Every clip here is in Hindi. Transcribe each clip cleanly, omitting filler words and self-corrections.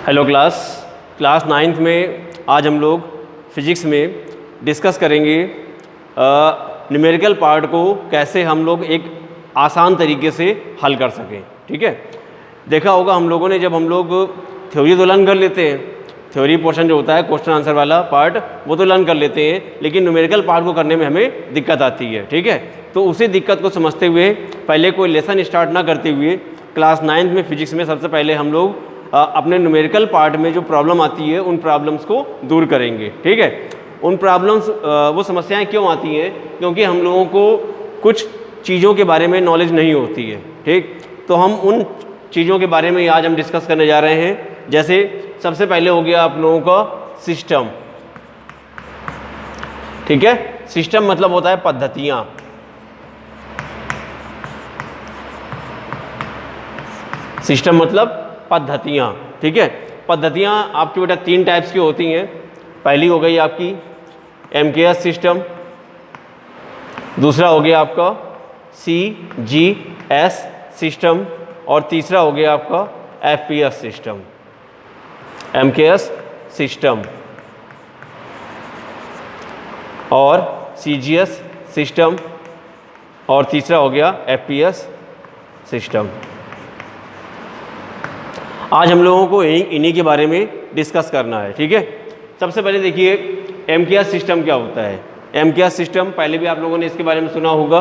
हेलो क्लास नाइन्थ में आज हम लोग फिजिक्स में डिस्कस करेंगे न्यूमेरिकल पार्ट को कैसे हम लोग एक आसान तरीके से हल कर सकें। ठीक है, देखा होगा हम लोगों ने, जब हम लोग थ्योरी तो लर्न कर लेते हैं, थ्योरी पोर्शन जो होता है क्वेश्चन आंसर वाला पार्ट वो तो लर्न कर लेते हैं, लेकिन न्यूमेरिकल पार्ट को करने में हमें दिक्कत आती है। ठीक है, तो उसी दिक्कत को समझते हुए पहले कोई लेसन स्टार्ट ना करते हुए क्लास नाइन्थ में फिजिक्स में सबसे पहले हम लोग अपने न्यूमेरिकल पार्ट में जो प्रॉब्लम आती है उन प्रॉब्लम्स को दूर करेंगे। ठीक है, उन प्रॉब्लम्स वो समस्याएं क्यों आती हैं, क्योंकि हम लोगों को कुछ चीज़ों के बारे में नॉलेज नहीं होती है। ठीक, तो हम उन चीज़ों के बारे में आज हम डिस्कस करने जा रहे हैं। जैसे सबसे पहले हो गया आप लोगों का सिस्टम। ठीक है, सिस्टम मतलब होता है पद्धतियाँ। सिस्टम मतलब पद्धतियाँ। ठीक है, पद्धतियाँ आपकी बेटा तीन टाइप्स की होती हैं। पहली हो गई आपकी MKS सिस्टम, दूसरा हो गया आपका CGS सिस्टम और तीसरा हो गया आपका FPS सिस्टम। MKS सिस्टम और CGS सिस्टम और तीसरा हो गया FPS सिस्टम। आज हम लोगों को इन्हीं के बारे में डिस्कस करना है। ठीक है, सबसे पहले देखिए MKS सिस्टम क्या होता है। MKS सिस्टम पहले भी आप लोगों ने इसके बारे में सुना होगा।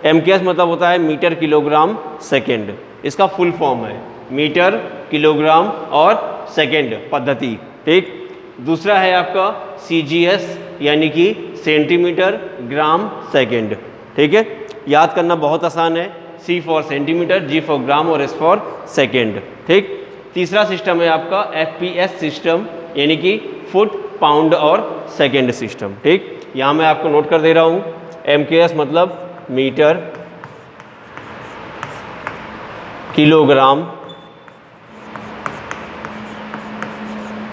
MKS मतलब होता है मीटर किलोग्राम सेकेंड, इसका फुल फॉर्म है मीटर किलोग्राम और सेकेंड पद्धति। ठीक, दूसरा है आपका CGS यानी कि सेंटीमीटर ग्राम सेकेंड। ठीक है, याद करना बहुत आसान है, C for centimetre, G for gram और S फॉर सेकेंड। ठीक, तीसरा सिस्टम है आपका FPS सिस्टम यानी कि फुट पाउंड और सेकेंड सिस्टम। ठीक, यहाँ मैं आपको नोट कर दे रहा हूँ, MKS मतलब मीटर किलोग्राम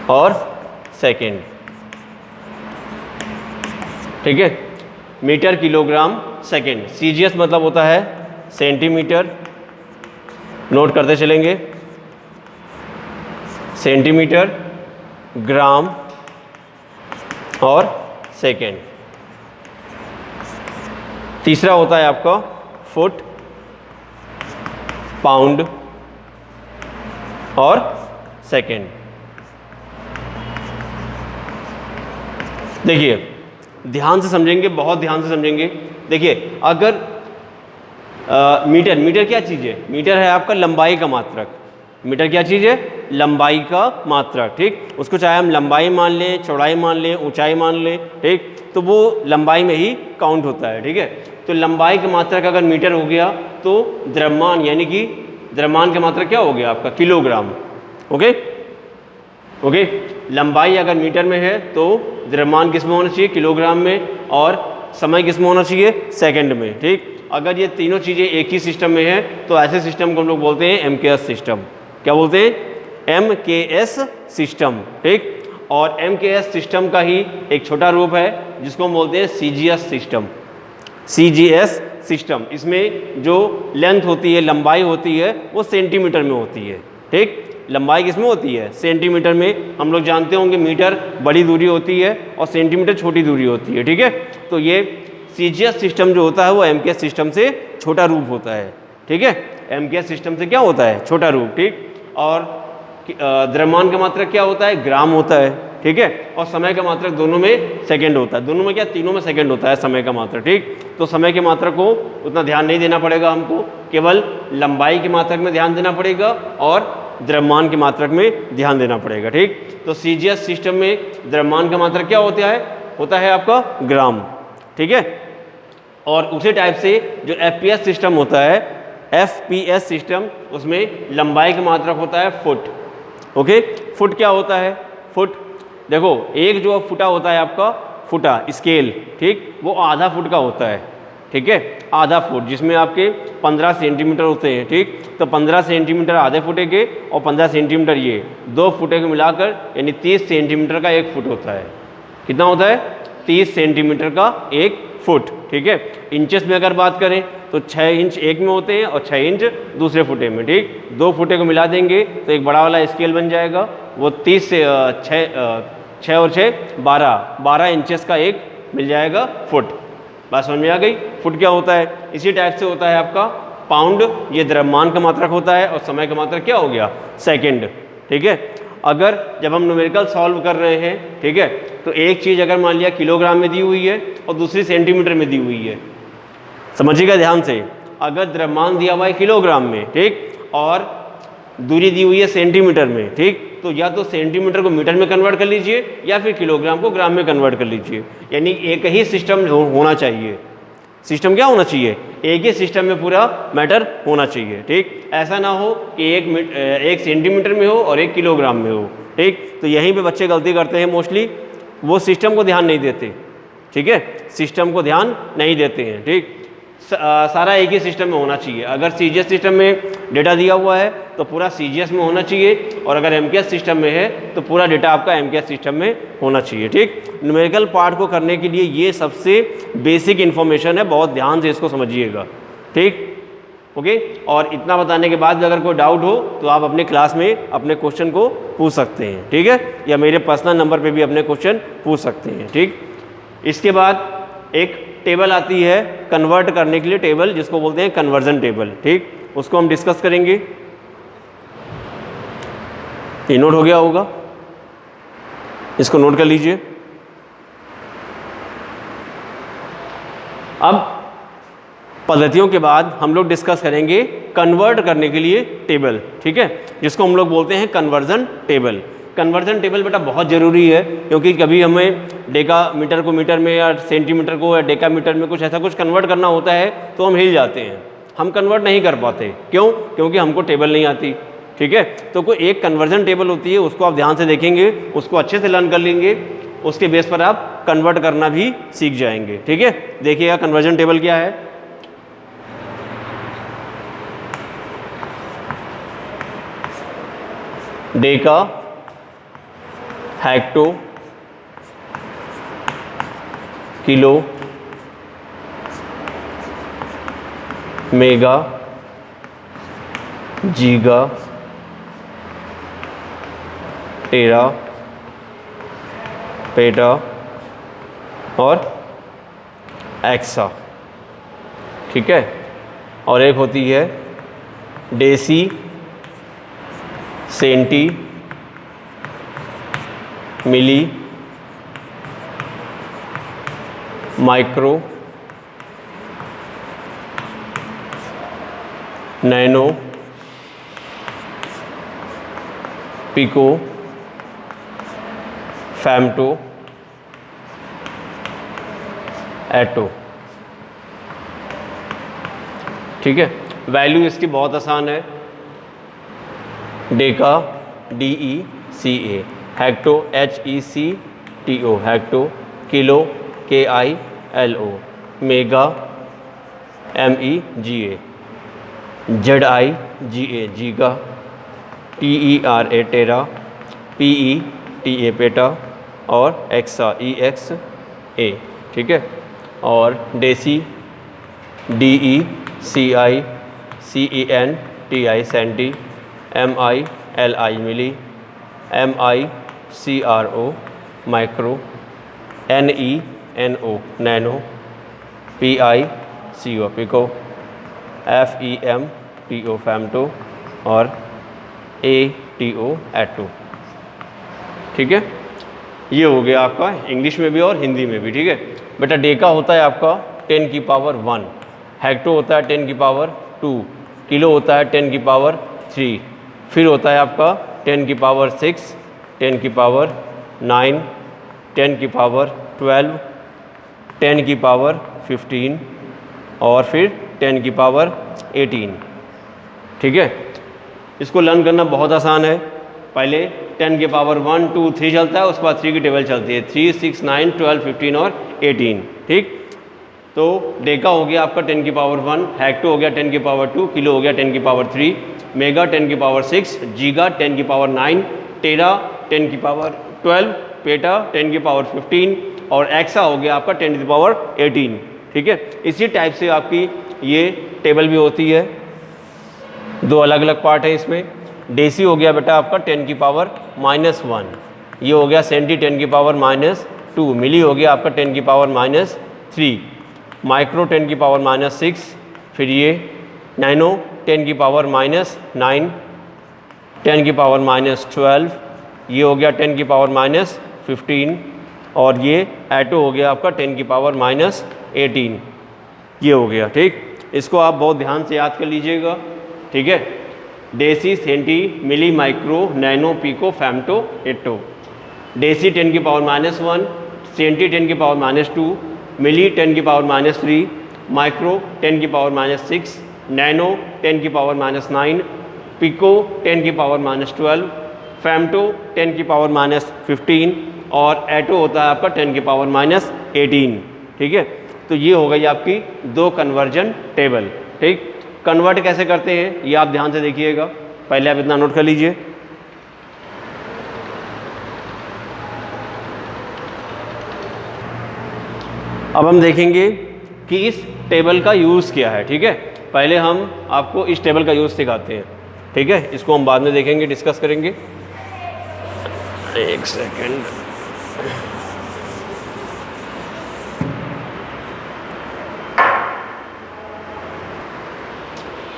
और सेकेंड। ठीक है, मीटर किलोग्राम सेकेंड। CGS मतलब होता है सेंटीमीटर, नोट करते चलेंगे, सेंटीमीटर ग्राम और सेकेंड। तीसरा होता है आपका फुट पाउंड और सेकेंड। देखिए ध्यान से समझेंगे, बहुत ध्यान से समझेंगे। देखिए अगर मीटर क्या चीज़ है? मीटर है आपका लंबाई का मात्रक। मीटर क्या चीज़ है? लंबाई का मात्रक। ठीक, उसको चाहे हम लंबाई मान लें, चौड़ाई मान लें, ऊंचाई मान लें, ठीक, तो वो लंबाई में ही काउंट होता है। ठीक है, तो लंबाई का मात्रक अगर मीटर हो गया तो द्रव्यमान यानी कि द्रव्यमान का मात्रक क्या हो गया आपका? किलोग्राम। ओके ओके, लंबाई अगर मीटर में है तो द्रव्यमान किस में होना चाहिए? किलोग्राम में, और समय किस में होना चाहिए? सेकेंड में। ठीक, अगर ये तीनों चीज़ें एक ही सिस्टम में है तो ऐसे सिस्टम को हम लोग बोलते हैं MKS सिस्टम। क्या बोलते हैं? MKS system. ठीक, और MKS सिस्टम का ही एक छोटा रूप है जिसको हम बोलते हैं CGS सिस्टम। CGS सिस्टम, इसमें जो लेंथ होती है, लंबाई होती है, वो सेंटीमीटर में होती है। ठीक, लंबाई किस में होती है? सेंटीमीटर में। हम लोग जानते होंगे मीटर बड़ी दूरी होती है और सेंटीमीटर छोटी दूरी होती है। ठीक है, तो ये CGS सिस्टम जो होता है वो MKS सिस्टम से छोटा रूप होता है। ठीक है, MKS सिस्टम से क्या होता है? छोटा रूप। ठीक, और द्रव्यमान का मात्रक क्या होता है? ग्राम होता है। ठीक है, और समय का मात्रक दोनों में सेकंड होता है। दोनों में क्या? तीनों में सेकंड होता है समय का मात्रक। ठीक, तो समय के मात्रक को उतना ध्यान नहीं देना पड़ेगा हमको, केवल लंबाई के मात्रक में ध्यान देना पड़ेगा और द्रव्यमान के मात्रक में ध्यान देना पड़ेगा। ठीक, तो CGS सिस्टम में द्रव्यमान का मात्रक क्या होता है आपका? ग्राम। ठीक है, और उसी टाइप से जो FPS सिस्टम होता है, FPS सिस्टम, उसमें लंबाई का मात्रक होता है फुट। ओके, फुट क्या होता है? फुट देखो, एक जो फुटा होता है आपका फुटा स्केल, ठीक, वो आधा फुट का होता है। ठीक है, आधा फुट, जिसमें आपके 15 सेंटीमीटर होते हैं। ठीक, तो 15 सेंटीमीटर आधे फुटे के और 15 सेंटीमीटर ये 2 फुटे को मिलाकर यानी 30 सेंटीमीटर का एक फुट होता है। कितना होता है? 30 सेंटीमीटर का 1 फुट, ठीक है। इंचेस में अगर बात करें तो 6 इंच एक में होते हैं और 6 इंच दूसरे फुटे में, ठीक। 2 फुटे को मिला देंगे तो एक बड़ा वाला स्केल बन जाएगा, वो 30 से 6 और 6 12 इंचेस का एक मिल जाएगा फुट। बात समझ में आ गई। फुट क्या होता है, इसी टाइप से होता है आपका पाउंड, ये द्रव्यमान का मात्रक होता है, और समय का मात्रक क्या हो गया, सेकंड, ठीक है। अगर जब हम न्यूमेरिकल सॉल्व कर रहे हैं, ठीक है, तो एक चीज़ अगर मान लिया किलोग्राम में दी हुई है और दूसरी सेंटीमीटर में दी हुई है, समझिएगा ध्यान से। अगर द्रव्यमान दिया हुआ है किलोग्राम में, ठीक, और दूरी दी हुई है सेंटीमीटर में, ठीक, तो या तो सेंटीमीटर को मीटर में कन्वर्ट कर लीजिए या फिर किलोग्राम को ग्राम में कन्वर्ट कर लीजिए, यानी एक ही सिस्टम होना चाहिए। सिस्टम क्या होना चाहिए, एक ही सिस्टम में पूरा मैटर होना चाहिए, ठीक। ऐसा ना हो कि एक सेंटीमीटर में हो और एक किलोग्राम में हो, ठीक। तो यहीं पे बच्चे गलती करते हैं मोस्टली, वो सिस्टम को ध्यान नहीं देते, ठीक है, सिस्टम को ध्यान नहीं देते हैं, ठीक। सारा एक ही सिस्टम में होना चाहिए। अगर सीजीएस सिस्टम में डेटा दिया हुआ है तो पूरा सीजीएस में होना चाहिए, और अगर एमकेएस सिस्टम में है तो पूरा डेटा आपका एमकेएस सिस्टम में होना चाहिए, ठीक। न्यूमेरिकल पार्ट को करने के लिए ये सबसे बेसिक इन्फॉर्मेशन है, बहुत ध्यान से इसको समझिएगा, ठीक, ओके। और इतना बताने के बाद भी अगर कोई डाउट हो तो आप अपने क्लास में अपने क्वेश्चन को पूछ सकते हैं, ठीक है, या मेरे पर्सनल नंबर पर भी अपने क्वेश्चन पूछ सकते हैं, ठीक। इसके बाद एक टेबल आती है कन्वर्ट करने के लिए, टेबल जिसको बोलते हैं कन्वर्जन टेबल, ठीक, उसको हम डिस्कस करेंगे। ये नोट हो गया होगा, इसको नोट कर लीजिए। अब पद्धतियों के बाद हम लोग डिस्कस करेंगे कन्वर्ट करने के लिए टेबल, ठीक है, जिसको हम लोग बोलते हैं कन्वर्जन टेबल। कन्वर्जन टेबल बेटा बहुत ज़रूरी है, क्योंकि कभी हमें डेका मीटर को मीटर में या सेंटीमीटर को या डेका मीटर में कुछ ऐसा कुछ कन्वर्ट करना होता है तो हम हिल जाते हैं, हम कन्वर्ट नहीं कर पाते। क्यों? क्योंकि हमको टेबल नहीं आती, ठीक है। तो कोई एक कन्वर्जन टेबल होती है, उसको आप ध्यान से देखेंगे, उसको अच्छे से लर्न कर लेंगे, उसके बेस पर आप कन्वर्ट करना भी सीख जाएंगे, ठीक है। देखिएगा कन्वर्जन टेबल क्या है। Deca, hecto, kilo, mega, giga, tera, peta और एक्सा, ठीक है। और एक होती है deci, centi, milli, micro, nano, pico, femto, atto, ठीक है। वैल्यू इसकी बहुत आसान है। Deca DECA, hecto HECTO, hecto, kilo KILO, mega MEGA, ZIGA, giga, TERA, tera, PETA, peta, और एक्सा EXA, ठीक है। और deci DECI, CENTI, centi, MILI, milli, MICRO, micro, NENO, nano, PICO, pico, FEMTO, femto, और ATO, एटो, ठीक है। ये हो गया आपका इंग्लिश में भी और हिंदी में भी, ठीक है। बेटा डेका होता है आपका 10 की पावर 1, हेक्टो होता है 10 की पावर 2, किलो होता है 10 की पावर 3, फिर होता है आपका 10 की पावर 6, 10 की पावर 9, 10 की पावर 12, 10 की पावर 15 और फिर 10 की पावर 18, ठीक है। इसको लर्न करना बहुत आसान है। पहले 10 की पावर 1, 2, 3 चलता है, उसके बाद 3 की टेबल चलती है, 3, 6, 9, 12, 15 और 18, ठीक। तो डेका हो गया आपका 10 की पावर 1, हेक्टो हो गया 10 की पावर 2, किलो हो गया 10 की पावर 3, मेगा 10 की पावर 6, जीगा 10 की पावर 9, टेरा 10 की पावर 12, पेटा 10 की पावर 15, और एक्सा हो गया आपका 10⁻18, ठीक है। इसी टाइप से आपकी ये टेबल भी होती है, दो अलग अलग पार्ट है इसमें। डेसी हो गया बेटा आपका 10⁻⁻1, ये हो गया सेंटी 10⁻⁻2, मिली हो गया आपका 10⁻⁻3, माइक्रो 10⁻⁻6, फिर ये नैनो 10⁻⁻9, 10⁻⁻12, ये हो गया 10⁻⁻15, और ये एटो हो गया आपका 10⁻⁻18, ये हो गया, ठीक। इसको आप बहुत ध्यान से याद कर लीजिएगा, ठीक है। Deci, centi, milli, micro, nano, pico, femto, एटो। डेसी 10⁻⁻1, सेंटी 10⁻⁻2, मिली 10⁻⁻3, माइक्रो 10⁻⁻6, नैनो 10⁻⁻9, पिको 10⁻⁻12, फेम्टो 10⁻⁻15, और एटो होता है आपका 10⁻⁻18, ठीक है। तो ये हो गई आपकी दो कन्वर्जन टेबल, ठीक। कन्वर्ट कैसे करते हैं ये आप ध्यान से देखिएगा, पहले आप इतना नोट कर लीजिए। अब हम देखेंगे कि इस टेबल का यूज़ क्या है, ठीक है। पहले हम आपको इस टेबल का यूज़ सिखाते हैं, ठीक है। इसको हम बाद में देखेंगे, डिस्कस करेंगे। एक सेकेंड,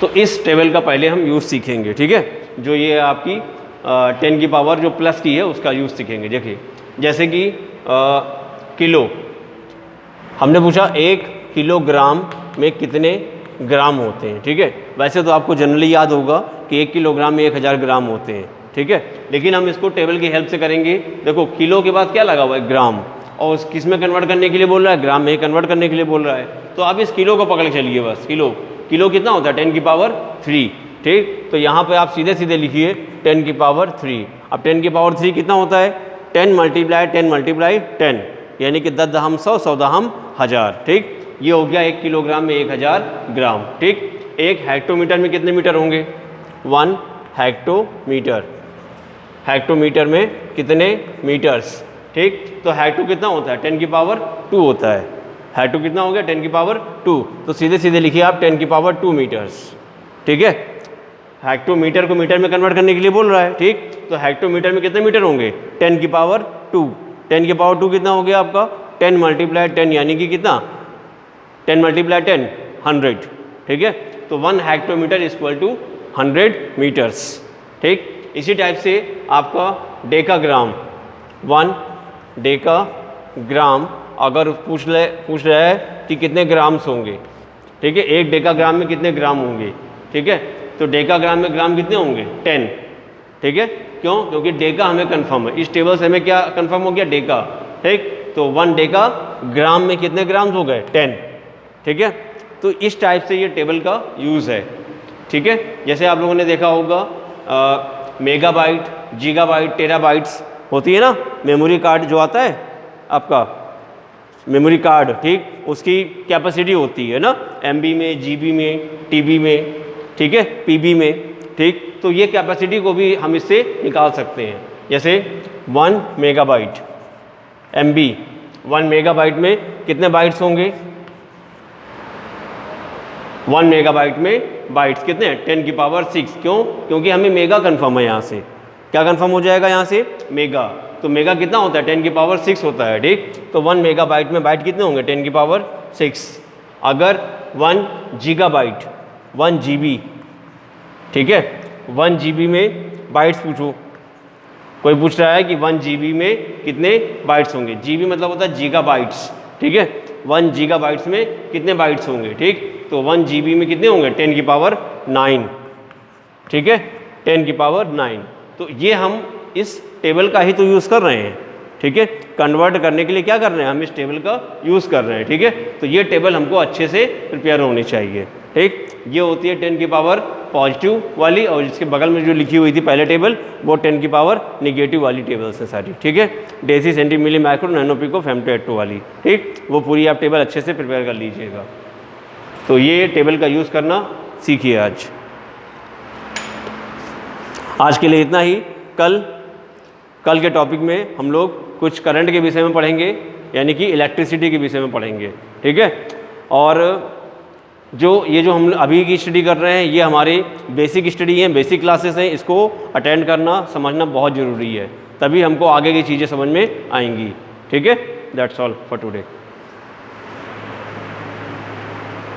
तो इस टेबल का पहले हम यूज़ सीखेंगे, ठीक है। जो ये आपकी 10 की पावर जो प्लस की है उसका यूज़ सीखेंगे। देखिए जैसे कि किलो, हमने पूछा 1 किलोग्राम में कितने ग्राम होते हैं, ठीक है। वैसे तो आपको जनरली याद होगा कि 1 किलोग्राम में 1000 ग्राम होते हैं, ठीक है। लेकिन हम इसको टेबल की हेल्प से करेंगे। देखो किलो के बाद क्या लगा हुआ है, ग्राम, और किस में कन्वर्ट करने के लिए बोल रहा है, ग्राम में कन्वर्ट करने के लिए बोल रहा है। तो आप इस किलो को पकड़ के चलिए बस। किलो कितना होता है, 10 की पावर 3, ठीक। तो यहाँ पे आप सीधे सीधे लिखिए 10 की पावर 3। अब 10 की पावर 3 कितना होता है, 10 × 10, यानी कि 10 दहम 100, 100 दहम 1000, ठीक। ये हो गया 1 किलोग्राम में 1000 ग्राम, ठीक। एक हेक्टोमीटर में कितने मीटर होंगे, 1 हेक्टोमीटर। हेक्टोमीटर में कितने मीटर्स, ठीक। तो हेक्टो कितना होता है, 10 की पावर 2 होता है। हेक्टो कितना हो गया, 10 की पावर 2। तो सीधे सीधे लिखिए आप 10 की पावर 2 मीटर्स, ठीक है। हेक्टोमीटर को मीटर में कन्वर्ट करने के लिए बोल रहा है, ठीक। तो हेक्टोमीटर में कितने मीटर होंगे, 10 की पावर 2। 10 की पावर 2 कितना हो गया आपका, 10 × 10, यानी कि कितना, 10 × 10 100, ठीक है। तो 1 हेक्टोमीटर इक्वल टू 100 मीटर्स, ठीक। इसी टाइप से आपका डेकाग्राम, 1 डेकाग्राम अगर पूछ रहा है कि कितने ग्राम्स होंगे, ठीक है। 1 डेकाग्राम में कितने ग्राम होंगे, ठीक है। तो डेकाग्राम में ग्राम कितने होंगे, 10, ठीक है। क्यों, क्योंकि डेका हमें कंफर्म है, इस टेबल से हमें क्या कंफर्म हो गया, डेका, ठीक। तो 1 डेकाग्राम में कितने ग्राम्स हो गए, 10, ठीक है। तो इस टाइप से ये टेबल का यूज़ है, ठीक है। जैसे आप लोगों ने देखा होगा मेगाबाइट, गीगाबाइट, टेराबाइट्स होती है ना, मेमोरी कार्ड जो आता है आपका, मेमोरी कार्ड, ठीक। उसकी कैपेसिटी होती है ना, MB में, GB में, TB में, ठीक है, PB में, ठीक। तो ये कैपेसिटी को भी हम इससे निकाल सकते हैं। जैसे 1 मेगाबाइट MB, 1 मेगाबाइट में कितने बाइट्स होंगे, 1 मेगाबाइट में बाइट्स कितने हैं, 10 की पावर 6। क्यों, क्योंकि हमें मेगा कन्फर्म है, यहाँ से क्या कन्फर्म हो जाएगा, यहाँ से मेगा। तो मेगा कितना होता है, 10 की पावर 6 होता है, ठीक। तो 1 मेगाबाइट में बाइट कितने होंगे, 10 की पावर 6। अगर 1 गीगाबाइट, 1 GB, ठीक है, 1 GB में बाइट्स पूछो, कोई पूछ रहा है कि 1 GB में कितने बाइट्स होंगे, GB मतलब होता है गीगाबाइट्स, ठीक है। 1 गीगाबाइट्स में कितने बाइट्स होंगे, ठीक। तो 1 GB में कितने होंगे, 10 की पावर 9, ठीक है, 10 की पावर 9। तो ये हम इस टेबल का ही तो यूज़ कर रहे हैं, ठीक है। कन्वर्ट करने के लिए क्या कर रहे हैं, हम इस टेबल का यूज़ कर रहे हैं, ठीक है। तो ये टेबल हमको अच्छे से प्रिपेयर होनी चाहिए, ठीक। ये होती है 10 की पावर पॉजिटिव वाली, और इसके बगल में जो लिखी हुई थी पहले टेबल, वो 10 की पावर निगेटिव वाली टेबल्स हैं सारी, ठीक है। Deci, centi, milli, micro, nano, pico, femto, एटो वाली, ठीक। वो पूरी आप टेबल अच्छे से प्रिपेयर कर लीजिएगा। तो ये टेबल का यूज़ करना सीखिए आज के लिए इतना ही। कल के टॉपिक में हम लोग कुछ करंट के विषय में पढ़ेंगे, यानी कि इलेक्ट्रिसिटी के विषय में पढ़ेंगे, ठीक है। और ये जो हम अभी की स्टडी कर रहे हैं ये हमारी बेसिक स्टडी है, बेसिक क्लासेस हैं, इसको अटेंड करना समझना बहुत ज़रूरी है, तभी हमको आगे की चीज़ें समझ में आएंगी, ठीक है। That's all for today.